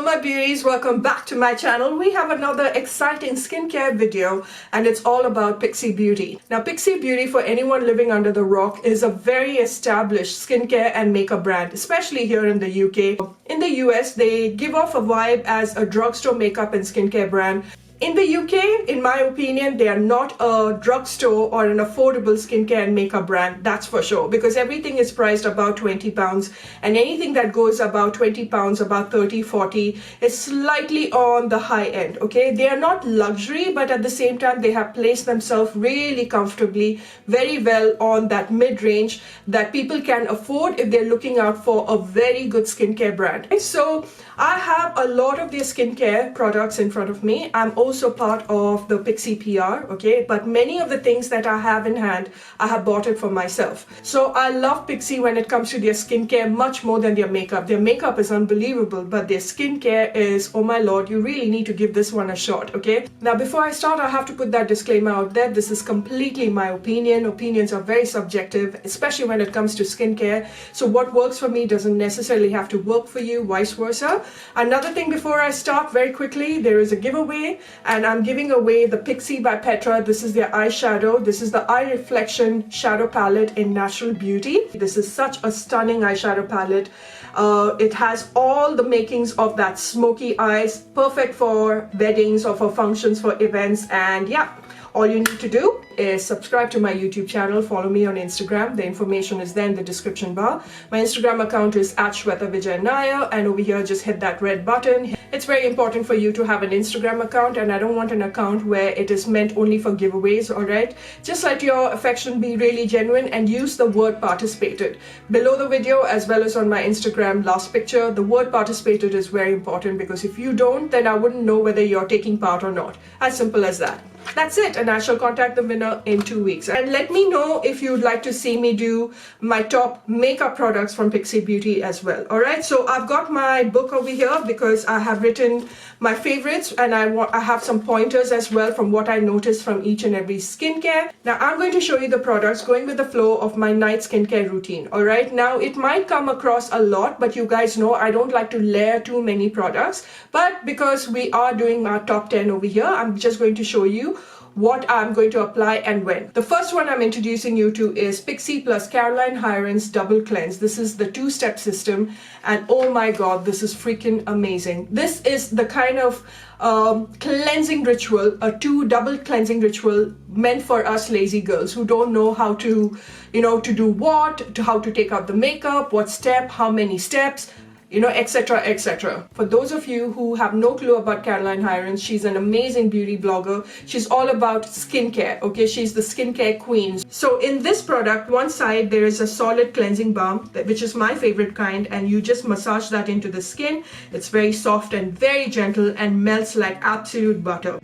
my beauties, welcome back to my channel. We have another exciting skincare video and it's all about Pixi Beauty. Now Pixi Beauty, for anyone living under the rock, is a very established skincare and makeup brand, especially here in the UK. In the US, they give off a vibe as a drugstore makeup and skincare brand. In the UK, in my opinion, they are not a drugstore or an affordable skincare and makeup brand, that's for sure, because everything is priced about £20 and anything that goes about £20, about 30, 40 is slightly on the high end, okay? They are not luxury, but at the same time, they have placed themselves really comfortably, very well on that mid-range that people can afford if they're looking out for a very good skincare brand. So I have a lot of their skincare products in front of me. I'm also part of the Pixi PR, okay? But many of the things that I have in hand, I have bought it for myself. So I love Pixi when it comes to their skincare much more than their makeup. Their makeup is unbelievable, but their skincare is, oh my lord, you really need to give this one a shot, okay? Now before I start, I have to put that disclaimer out there. This is completely my opinion. Opinions are very subjective, especially when it comes to skincare. So what works for me doesn't necessarily have to work for you, vice versa. Another thing before I start, very quickly, there is a giveaway and I'm giving away the Pixi by Petra. This is their eyeshadow. This is the Eye Reflection Shadow Palette in Natural Beauty. This is such a stunning eyeshadow palette. It has all the makings of that smoky eyes, perfect for weddings or for functions, for events, and yeah. All you need to do is subscribe to my YouTube channel, follow me on Instagram. The information is there in the description bar. My Instagram account is @ShwetaVijayNayar, and over here just hit that red button. It's very important for you to have an Instagram account, and I don't want an account where it is meant only for giveaways, alright? Just let your affection be really genuine and use the word participated. Below the video as well as on my Instagram last picture, the word participated is very important because if you don't, then I wouldn't know whether you're taking part or not. As simple as that. That's it, and I shall contact the winner in 2 weeks. And let me know if you'd like to see me do my top makeup products from Pixi Beauty as well. Alright, so I've got my book over here because I have written my favorites and I have some pointers as well from what I noticed from each and every skincare. Now I'm going to show you the products going with the flow of my night skincare routine. Alright, now it might come across a lot, but you guys know I don't like to layer too many products. But because we are doing our top 10 over here, I'm just going to show you what I'm going to apply and when. The first one I'm introducing you to is Pixi plus Caroline Hirons Double Cleanse. This is the two-step system and oh my god, this is freaking amazing. This is the kind of cleansing ritual, a double cleansing ritual meant for us lazy girls who don't know how to, to do what, how to take out the makeup, what step, how many steps, etc, etc. For those of you who have no clue about Caroline Hirons, she's an amazing beauty blogger. She's all about skincare, okay? She's the skincare queen. So in this product, one side there is a solid cleansing balm, which is my favorite kind, and you just massage that into the skin. It's very soft and very gentle and melts like absolute butter.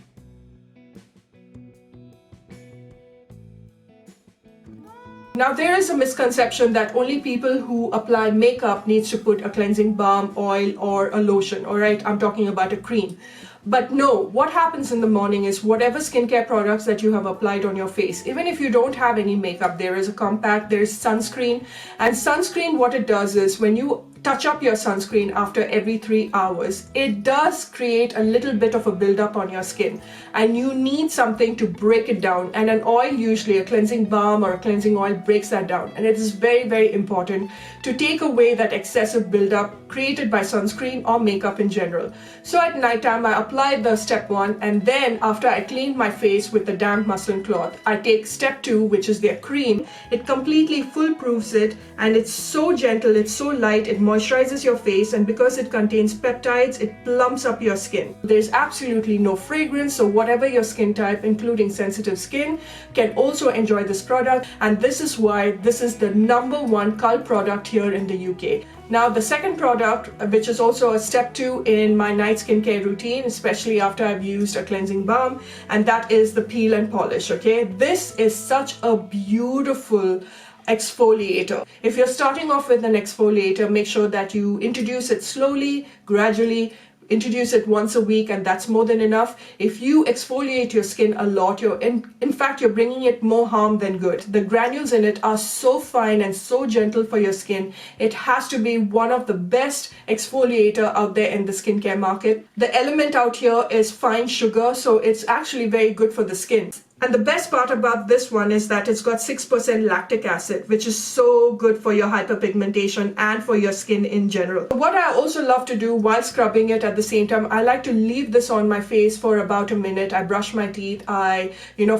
Now there is a misconception that only people who apply makeup needs to put a cleansing balm, oil or a lotion, alright? I'm talking about a cream. But no, what happens in the morning is whatever skincare products that you have applied on your face, even if you don't have any makeup, there is a compact, there is sunscreen. And sunscreen, what it does is when you touch up your sunscreen after every 3 hours, it does create a little bit of a buildup on your skin and you need something to break it down, and an oil, usually a cleansing balm or a cleansing oil, breaks that down, and it is very, very important to take away that excessive buildup created by sunscreen or makeup in general. So at night time I apply the step 1, and then after I clean my face with the damp muslin cloth, I take step 2, which is their cream. It completely foolproofs it and it's so gentle, it's so light, it moisturizes your face, and because it contains peptides, it plumps up your skin. There's absolutely no fragrance, so whatever your skin type, including sensitive skin, can also enjoy this product, and this is why this is the #1 cult product here in the UK. Now the second product, which is also a step 2 in my night skincare routine, especially after I've used a cleansing balm, and that is the peel and polish, okay? This is such a beautiful exfoliator. If you're starting off with an exfoliator, make sure that you introduce it slowly, gradually, introduce it once a week and that's more than enough. If you exfoliate your skin a lot, in fact, you're bringing it more harm than good. The granules in it are so fine and so gentle for your skin. It has to be one of the best exfoliator out there in the skincare market. The element out here is fine sugar, so it's actually very good for the skin. And the best part about this one is that it's got 6% lactic acid, which is so good for your hyperpigmentation and for your skin in general. What I also love to do while scrubbing it at the same time, I like to leave this on my face for about a minute. I brush my teeth, I,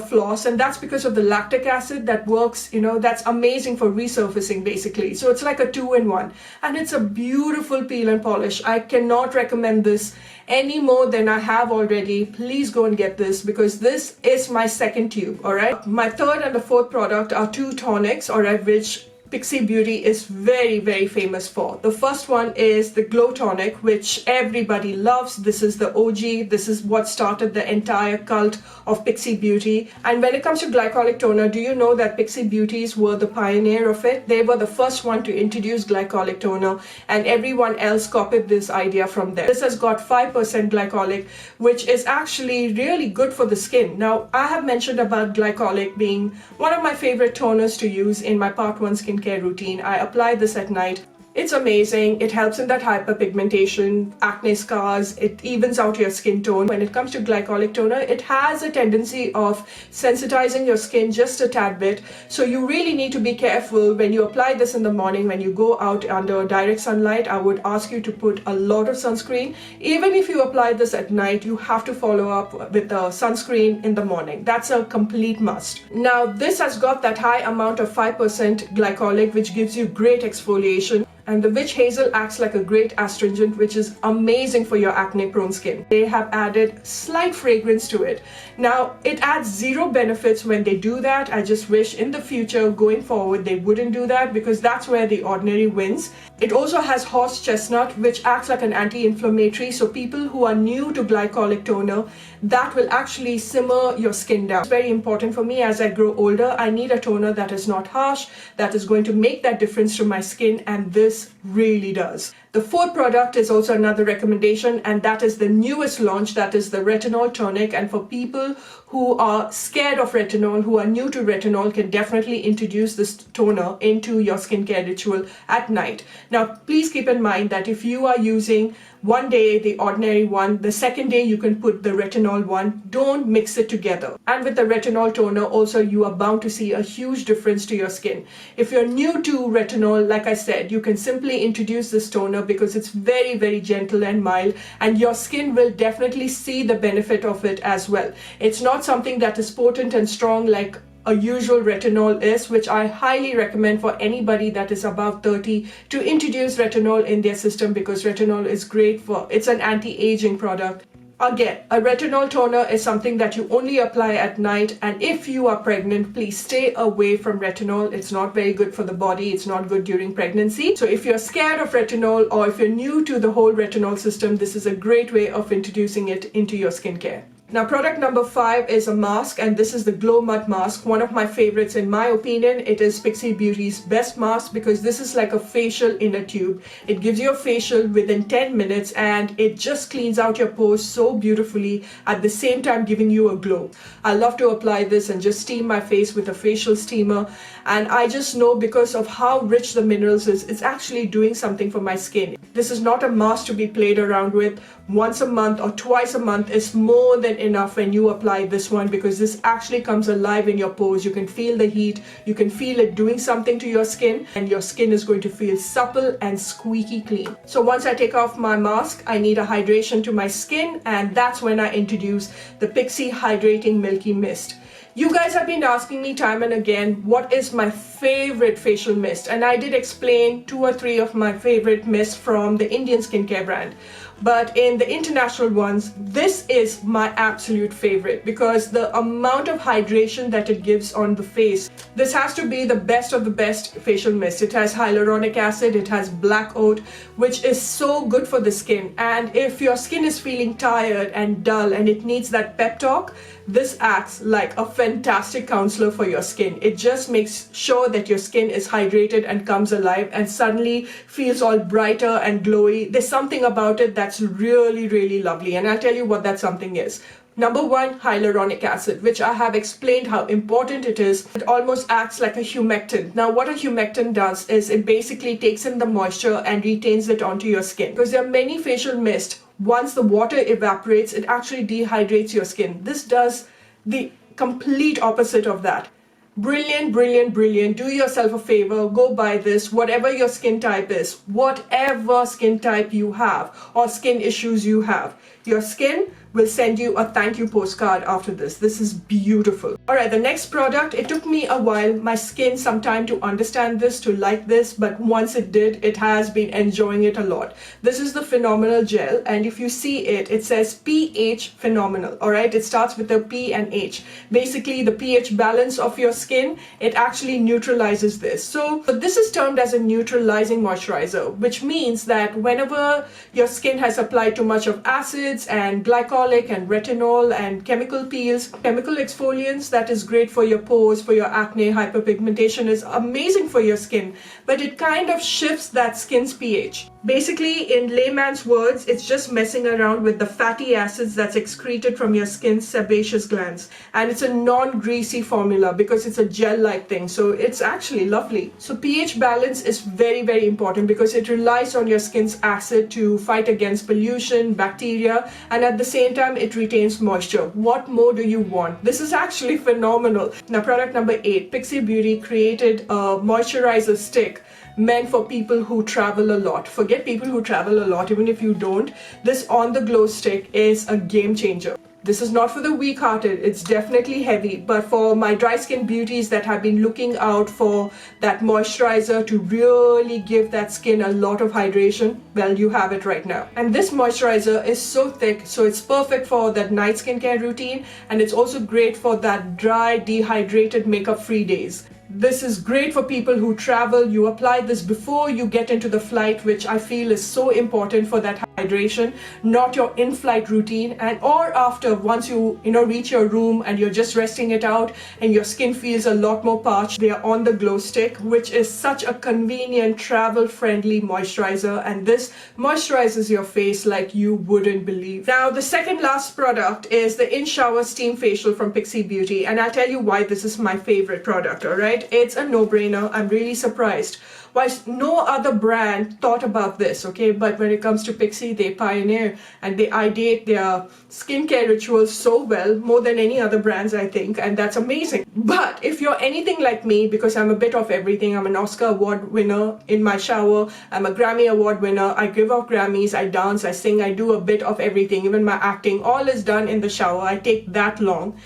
floss, and that's because of the lactic acid that works, that's amazing for resurfacing basically. So it's like a 2-in-1, and it's a beautiful peel and polish. I cannot recommend this any more than I have already. Please go and get this because this is my second tube, all right? My third and the fourth product are two tonics, all right, which Pixi Beauty is very, very famous for. The first one is the Glow Tonic, which everybody loves. This is the OG. This is what started the entire cult of Pixi Beauty. And when it comes to glycolic toner, do you know that Pixi Beauties were the pioneer of it? They were the first one to introduce glycolic toner, and everyone else copied this idea from them. This has got 5% glycolic, which is actually really good for the skin. Now, I have mentioned about glycolic being one of my favorite toners to use in my part 1 skincare routine. I apply this at night. It's amazing. It helps in that hyperpigmentation, acne scars. It evens out your skin tone. When it comes to glycolic toner, it has a tendency of sensitizing your skin just a tad bit. So you really need to be careful when you apply this in the morning. When you go out under direct sunlight, I would ask you to put a lot of sunscreen. Even if you apply this at night, you have to follow up with the sunscreen in the morning. That's a complete must. Now, this has got that high amount of 5% glycolic, which gives you great exfoliation. And the witch hazel acts like a great astringent, which is amazing for your acne-prone skin. They have added slight fragrance to it. Now, it adds zero benefits when they do that. I just wish in the future, going forward, they wouldn't do that because that's where the ordinary wins. It also has horse chestnut, which acts like an anti-inflammatory. So people who are new to glycolic toner, that will actually simmer your skin down. It's very important for me as I grow older. I need a toner that is not harsh, that is going to make that difference to my skin, and this really does. The fourth product is also another recommendation, and that is the newest launch, that is the retinol tonic. And for people who are scared of retinol, who are new to retinol, can definitely introduce this toner into your skincare ritual at night. Now, please keep in mind that if you are using one day the ordinary one, the second day you can put the retinol one. Don't mix it together. And with the retinol toner also, you are bound to see a huge difference to your skin. If you're new to retinol, like I said, you can simply introduce this toner because it's very, very gentle and mild, and your skin will definitely see the benefit of it as well. It's not something that is potent and strong like a usual retinol is, which I highly recommend for anybody that is above 30 to introduce retinol in their system because retinol is great for, it's an anti-aging product. Again, a retinol toner is something that you only apply at night, and if you are pregnant, please stay away from retinol. It's not very good for the body. It's not good during pregnancy. So if you're scared of retinol or if you're new to the whole retinol system, this is a great way of introducing it into your skincare. Now, product number 5 is a mask, and this is the Glow Mud Mask. One of my favorites in my opinion. It is Pixi Beauty's best mask because this is like a facial in a tube. It gives you a facial within 10 minutes and it just cleans out your pores so beautifully, at the same time giving you a glow. I love to apply this and just steam my face with a facial steamer, and I just know because of how rich the minerals is, it's actually doing something for my skin. This is not a mask to be played around with. Once a month or twice a month is more than enough when you apply this one because this actually comes alive in your pores. You can feel the heat, you can feel it doing something to your skin, and your skin is going to feel supple and squeaky clean. So once I take off my mask, I need a hydration to my skin, and that's when I introduce the Pixi Hydrating Milky Mist. You guys have been asking me time and again what is my favorite facial mist, and I did explain 2 or 3 of my favorite mists from the Indian skincare brand. But in the international ones, this is my absolute favorite because the amount of hydration that it gives on the face, this has to be the best of the best facial mist. It has hyaluronic acid, it has black oat, which is so good for the skin. And if your skin is feeling tired and dull and it needs that pep talk, this acts like a fantastic counselor for your skin. It just makes sure that your skin is hydrated and comes alive and suddenly feels all brighter and glowy. There's something about it that's really, really lovely, and I'll tell you what that something is. Number one, hyaluronic acid, which I have explained how important it is. It almost acts like a humectant. Now, what a humectant does is it basically takes in the moisture and retains it onto your skin. Because there are many facial mists, once the water evaporates, it actually dehydrates your skin. This does the complete opposite of that. Brilliant, brilliant, brilliant. Do yourself a favor, go buy this, whatever your skin type is, whatever skin type you have or skin issues you have. Your skin will send you a thank you postcard after this. This is beautiful. All right, the next product, it took me a while, my skin, some time to understand this, to like this, but once it did, it has been enjoying it a lot. This is the Phenomenal Gel, and if you see it, it says pH Phenomenal. All right, it starts with a P and H. Basically, the pH balance of your skin, it actually neutralizes this. So this is termed as a neutralizing moisturizer, which means that whenever your skin has applied too much of acids and glycolic and retinol and chemical peels, chemical exfoliants, that is great for your pores, for your acne. Hyperpigmentation is amazing for your skin, but it kind of shifts that skin's pH. Basically, in layman's words, it's just messing around with the fatty acids that's excreted from your skin's sebaceous glands. And it's a non-greasy formula because it's a gel-like thing. So it's actually lovely. So pH balance is very, very important because it relies on your skin's acid to fight against pollution, bacteria, and at the same time, it retains moisture. What more do you want? This is actually phenomenal. Now, product number 8, Pixi Beauty created a moisturizer stick meant for people who travel a lot. Forget people who travel a lot, even if you don't. This on the glow stick is a game changer. This is not for the weak-hearted, it's definitely heavy, but for my dry skin beauties that have been looking out for that moisturizer to really give that skin a lot of hydration, well, you have it right now. And this moisturizer is so thick, so it's perfect for that night skincare routine, and it's also great for that dry, dehydrated, makeup-free days. This is great for people who travel. You apply this before you get into the flight, which I feel is so important for that hydration, not your in-flight routine, and or after, once you reach your room and you're just resting it out and your skin feels a lot more parched. They are on the glow stick, which is such a convenient travel-friendly moisturizer, and this moisturizes your face like you wouldn't believe. Now, the second last product is the In-Shower Steam Facial from Pixi Beauty, and I'll tell you why this is my favorite product, all right? It's a no-brainer. I'm really surprised why no other brand thought about this, okay? But when it comes to Pixi, they pioneer and they ideate their skincare rituals so well, more than any other brands, I think, and that's amazing. But if you're anything like me, because I'm a bit of everything, I'm an Oscar award winner in my shower, I'm a Grammy award winner, I give out Grammys, I dance, I sing, I do a bit of everything, even my acting, all is done in the shower. I take that long.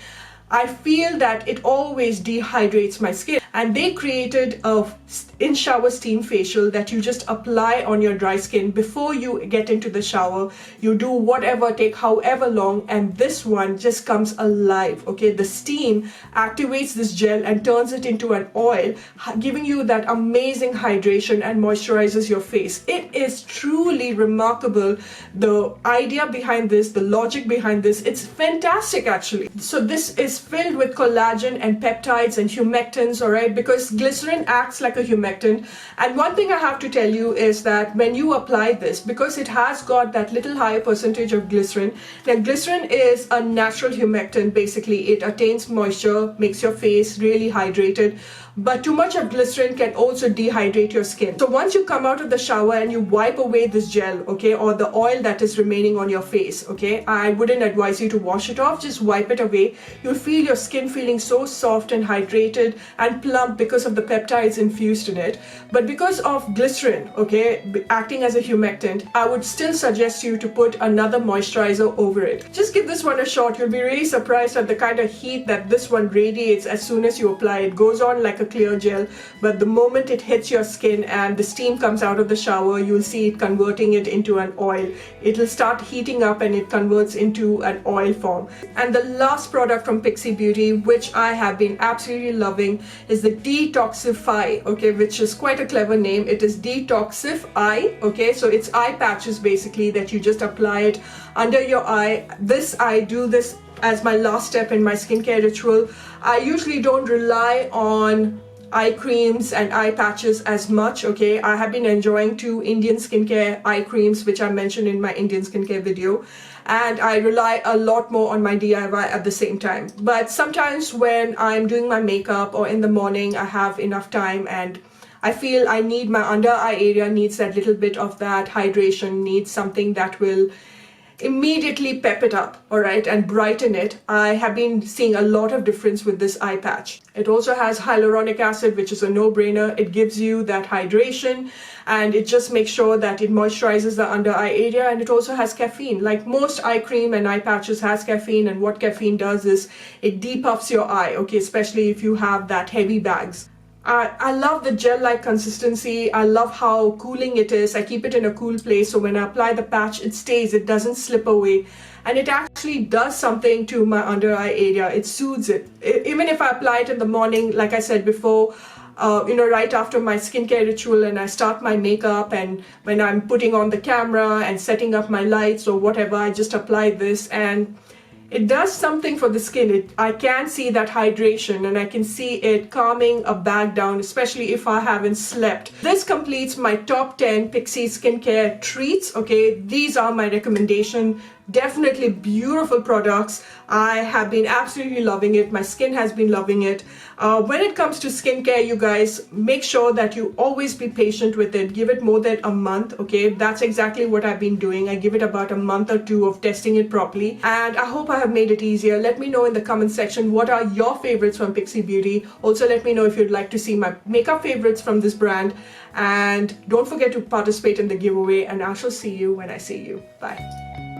I feel that it always dehydrates my skin, and they created a in-shower steam facial that you just apply on your dry skin before you get into the shower. You do whatever, take however long, and this one just comes alive, okay? The steam activates this gel and turns it into an oil, giving you that amazing hydration and moisturizes your face. It is truly remarkable, the idea behind this, the logic behind this. It's fantastic, actually. So this is filled with collagen and peptides and humectants, all right, because glycerin acts like a humectant. And one thing I have to tell you is that when you apply this, because it has got that little higher percentage of glycerin, now glycerin is a natural humectant. Basically, it attains moisture, makes your face really hydrated. But too much of glycerin can also dehydrate your skin. So once you come out of the shower and you wipe away this gel, okay, or the oil that is remaining on your face, okay, I wouldn't advise you to wash it off, just wipe it away. You'll feel your skin feeling so soft and hydrated and plump because of the peptides infused in it. But because of glycerin, okay, acting as a humectant, I would still suggest you to put another moisturizer over it. Just give this one a shot. You'll be really surprised at the kind of heat that this one radiates as soon as you apply it. It goes on like a clear gel, but the moment it hits your skin and the steam comes out of the shower, you'll see it converting it into an oil. It'll start heating up and it converts into an oil form. And the last product from Pixi Beauty, which I have been absolutely loving, is the DETOXIF, okay, which is quite a clever name. It is DETOXIF eye, okay, so it's eye patches basically that you just apply it under your eye. I do this as my last step in my skincare ritual. I usually don't rely on eye creams and eye patches as much, okay? I have been enjoying 2 Indian skincare eye creams, which I mentioned in my Indian skincare video, and I rely a lot more on my DIY at the same time. But sometimes when I'm doing my makeup or in the morning, I have enough time and I feel I need my under eye area needs that little bit of that hydration, needs something that will immediately pep it up, all right, and brighten it. I have been seeing a lot of difference with this eye patch. It also has hyaluronic acid, which is a no-brainer. It gives you that hydration and it just makes sure that it moisturizes the under eye area, and it also has caffeine. Like most eye cream and eye patches has caffeine, and what caffeine does is it depuffs your eye, okay, especially if you have that heavy bags. I love the gel-like consistency. I love how cooling it is. I keep it in a cool place, so when I apply the patch, it stays, it doesn't slip away. And it actually does something to my under eye area. It soothes it. Even if I apply it in the morning, like I said before, right after my skincare ritual and I start my makeup, and when I'm putting on the camera and setting up my lights or whatever, I just apply this and it does something for the skin. I can see that hydration and I can see it calming a bag down, especially if I haven't slept. This completes my top 10 Pixi skincare treats, okay? These are my recommendation. Definitely beautiful products. I have been absolutely loving it. My skin has been loving it. When it comes to skincare, you guys, make sure that you always be patient with it. Give it more than a month, okay? That's exactly what I've been doing. I give it about a month or 2 of testing it properly, and I hope I have made it easier. Let me know in the comment section what are your favorites from Pixi Beauty. Also, let me know if you'd like to see my makeup favorites from this brand, and don't forget to participate in the giveaway, and I shall see you when I see you. Bye.